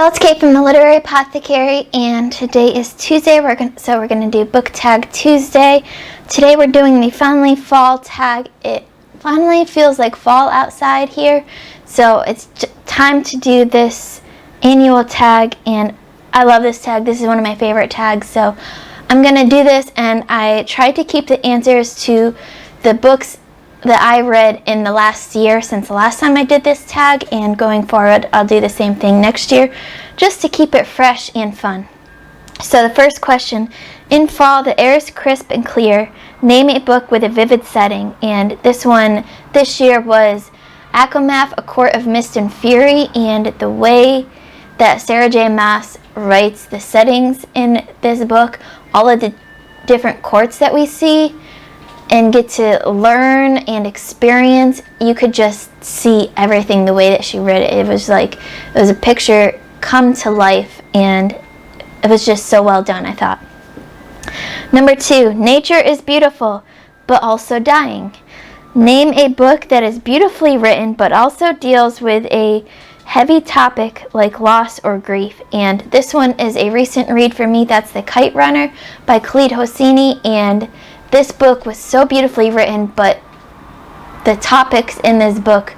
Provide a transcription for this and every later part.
Hi, it's Kate from the Literary Apothecary, and today is Tuesday. We're gonna do Book Tag Tuesday. Today we're doing the Finally Fall tag. It finally feels like fall outside here, so it's time to do this annual tag, and I love this tag. This is one of my favorite tags, so I'm gonna do this, and I tried to keep the answers to the books that I read in the last year since the last time I did this tag, and going forward I'll do the same thing next year just to keep it fresh and fun. So the first question, in fall the air is crisp and clear, name a book with a vivid setting, and this one this year was Akamath, A Court of Mist and Fury, and the way that Sarah J. Maas writes the settings in this book, all of the different courts that we see and get to learn and experience, you could just see everything the way that she read it. It was a picture come to life, and it was just so well done, I thought. Number 2, nature is beautiful, but also dying. Name a book that is beautifully written, but also deals with a heavy topic like loss or grief. And this one is a recent read for me. That's The Kite Runner by Khalid Hosseini, and this book was so beautifully written, but the topics in this book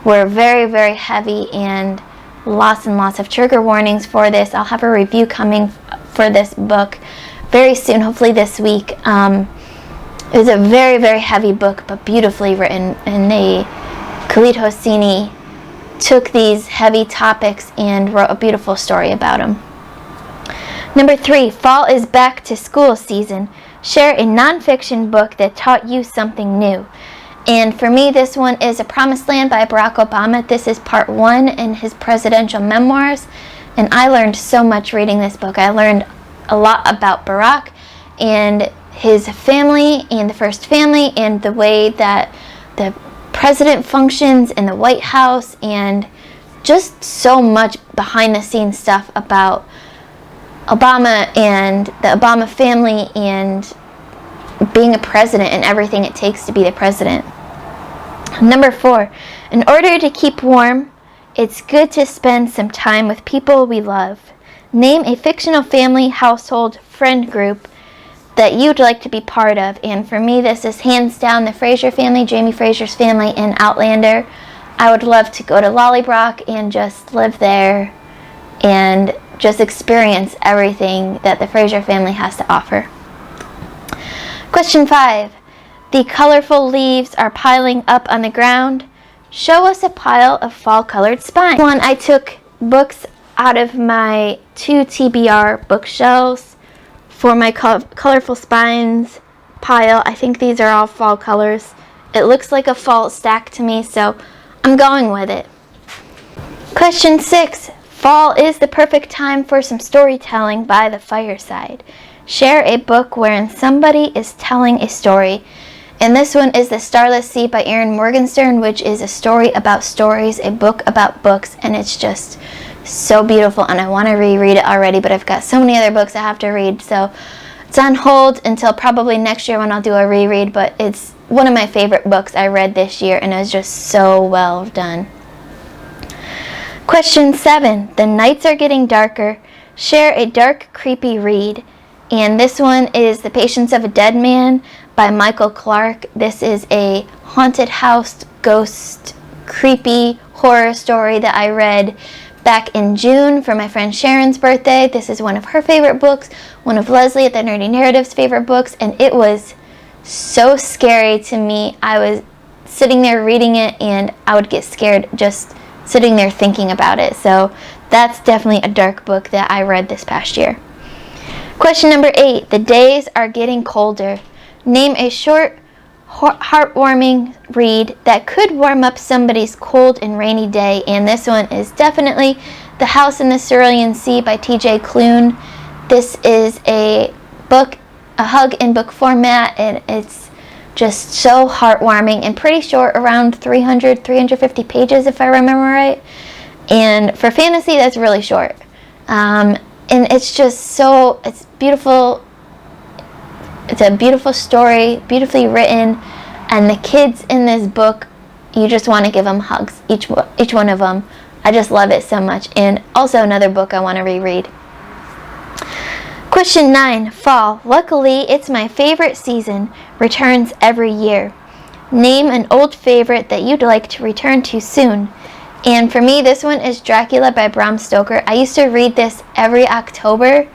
were very, very heavy, and lots of trigger warnings for this. I'll have a review coming for this book very soon, hopefully this week. It was a very, very heavy book, but beautifully written, and Khalid Hosseini took these heavy topics and wrote a beautiful story about them. Number 3, fall is back to school season. Share a nonfiction book that taught you something new. And for me, this one is A Promised Land by Barack Obama. This is part 1 in his presidential memoirs, and I learned so much reading this book. I learned a lot about Barack and his family and the First Family and the way that the president functions in the White House, and just so much behind the scenes stuff about Obama and the Obama family and being a president and everything it takes to be the president. Number 4, in order to keep warm, it's good to spend some time with people we love. Name a fictional family, household, friend group that you'd like to be part of. And for me, this is hands down the Fraser family, Jamie Fraser's family in Outlander. I would love to go to Lollybrock and just live there and just experience everything that the Fraser family has to offer. Question 5. The colorful leaves are piling up on the ground. Show us a pile of fall-colored spines. One, I took books out of my 2 TBR bookshelves for my colorful spines pile. I think these are all fall colors. It looks like a fall stack to me, so I'm going with it. Question 6. Fall is the perfect time for some storytelling by the fireside. Share a book wherein somebody is telling a story. And this one is The Starless Sea by Erin Morgenstern, which is a story about stories, a book about books, and it's just so beautiful, and I want to reread it already, but I've got so many other books I have to read, so it's on hold until probably next year when I'll do a reread, but it's one of my favorite books I read this year, and it was just so well done. Question 7. The nights are getting darker. Share a dark, creepy read. And this one is The Patience of a Dead Man by Michael Clark. This is a haunted house, ghost, creepy horror story that I read back in June for my friend Sharon's birthday. This is one of her favorite books, one of Leslie at the Nerdy Narratives favorite books, and it was so scary to me. I was sitting there reading it, and I would get scared just sitting there thinking about it. So that's definitely a dark book that I read this past year. Question number 8. The days are getting colder. Name a short, heartwarming read that could warm up somebody's cold and rainy day. And this one is definitely The House in the Cerulean Sea by T.J. Klune. This is a book, a hug in book format, and it's just so heartwarming and pretty short, around 350 pages if I remember right. And for fantasy, that's really short. And it's just so, it's beautiful. It's a beautiful story, beautifully written, and the kids in this book, you just want to give them hugs, each one of them. I just love it so much. And also another book I want to reread. Question 9, fall. Luckily, it's my favorite season. Returns every year. Name an old favorite that you'd like to return to soon. And for me, this one is Dracula by Bram Stoker. I used to read this every October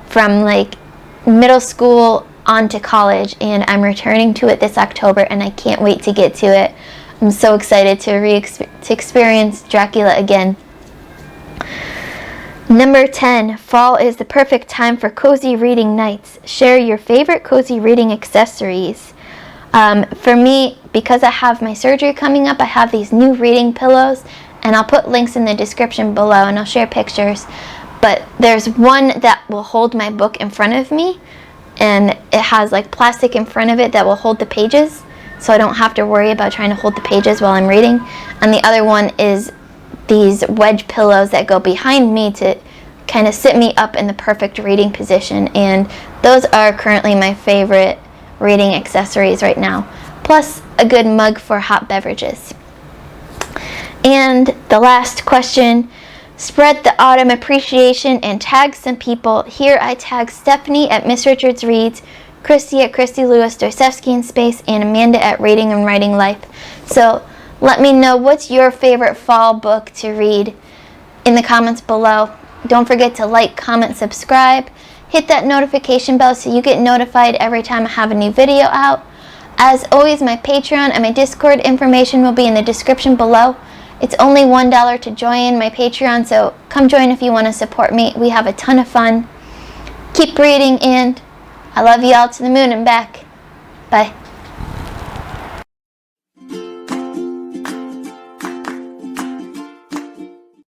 from like middle school on to college, and I'm returning to it this October, and I can't wait to get to it. I'm so excited to experience Dracula again. Number 10, fall is the perfect time for cozy reading nights. Share your favorite cozy reading accessories. For me, because I have my surgery coming up, I have these new reading pillows, and I'll put links in the description below, and I'll share pictures. But there's one that will hold my book in front of me, and it has like plastic in front of it that will hold the pages, so I don't have to worry about trying to hold the pages while I'm reading. And the other one is these wedge pillows that go behind me to kind of sit me up in the perfect reading position, and those are currently my favorite reading accessories right now, plus a good mug for hot beverages. And the last question, spread the autumn appreciation and tag some people. Here I tag Stephanie at Miss Richards Reads, Christy at Christy Lewis Dostoevsky in Space, and Amanda at Reading and Writing Life. So let me know what's your favorite fall book to read in the comments below. Don't forget to like, comment, subscribe. Hit that notification bell so you get notified every time I have a new video out. As always, my Patreon and my Discord information will be in the description below. It's only $1 to join my Patreon, so come join if you want to support me. We have a ton of fun. Keep reading, and I love you all to the moon and back. Bye.